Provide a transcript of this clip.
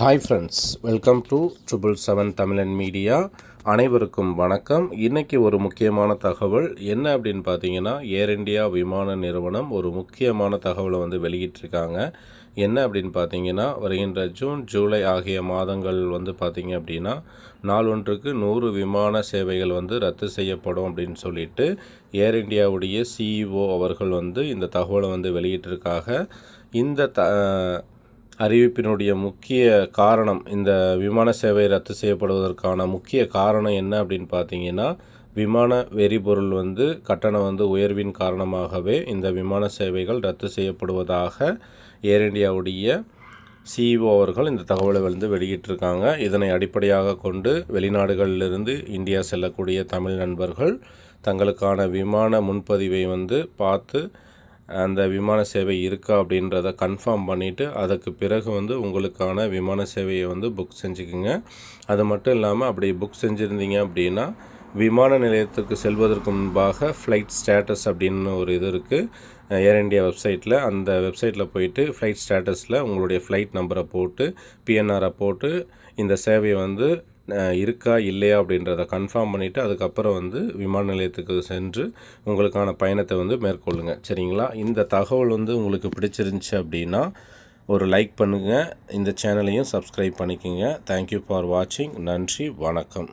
Hi friends, welcome to 777 தமிழன் media. அனைவருக்கும் வணக்கம். இன்றைக்கி ஒரு முக்கியமான தகவல் என்ன அப்படின்னு பார்த்தீங்கன்னா, ஏர் இண்டியா விமான நிறுவனம் ஒரு முக்கியமான தகவலை வெளியிட்டிருக்காங்க. என்ன அப்படின்னு பார்த்தீங்கன்னா, வருகின்ற ஜூன் ஜூலை ஆகிய மாதங்கள் பார்த்தீங்க அப்படின்னா நாள் ஒன்றுக்கு 100 விமான சேவைகள் ரத்து செய்யப்படும் அப்படின்னு சொல்லிட்டு ஏர் இண்டியாவுடைய சிஇஓ அவர்கள் இந்த தகவலை வெளியிட்டிருக்காங்க. இந்த அறிவிப்பினுடைய முக்கிய காரணம், இந்த விமான சேவை ரத்து செய்யப்படுவதற்கான முக்கிய காரணம் என்ன அப்படின்னு பார்த்தீங்கன்னா, விமான எரிபொருள் கட்டணம் உயர்வின் காரணமாகவே இந்த விமான சேவைகள் ரத்து செய்யப்படுவதாக ஏர் இண்டியாவுடைய சிஇஓ அவர்கள் இந்த தகவலை வெளியிட்டிருக்காங்க. இதனை அடிப்படையாக கொண்டு வெளிநாடுகளிலிருந்து இந்தியா செல்லக்கூடிய தமிழ் நண்பர்கள் தங்களுக்கான விமான முன்பதிவை பார்த்து அந்த விமான சேவை இருக்கா அப்படின்றத கன்ஃபார்ம் பண்ணிவிட்டு அதுக்கு பிறகு உங்களுக்கான விமான சேவையை புக் செஞ்சுக்குங்க. அது மட்டும் இல்லாமல் அப்படி புக் செஞ்சுருந்தீங்க அப்படின்னா விமான நிலையத்துக்கு செல்வதற்கு முன்பாக ஃப்ளைட் ஸ்டேட்டஸ் அப்படின்னு ஒரு இது இருக்குது ஏர் இண்டியா வெப்சைட்டில். அந்த வெப்சைட்டில் போயிட்டு ஃப்ளைட் ஸ்டேட்டஸில் உங்களுடைய ஃப்ளைட் நம்பரை போட்டு பிஎன்ஆரை போட்டு இந்த சேவையை இருக்கா இல்லையா அப்படின்றத கன்ஃபார்ம் பண்ணிவிட்டு அதுக்கப்புறம் விமான நிலையத்துக்கு சென்று உங்களுக்கான பயணத்தை மேற்கொள்ளுங்கள். சரிங்களா? இந்த தகவல் உங்களுக்கு பிடிச்சிருந்துச்சி அப்படின்னா ஒரு லைக் பண்ணுங்கள். இந்த சேனலையும் சப்ஸ்கிரைப் பண்ணிக்கோங்க. தேங்க்யூ ஃபார் வாட்சிங். நன்றி, வணக்கம்.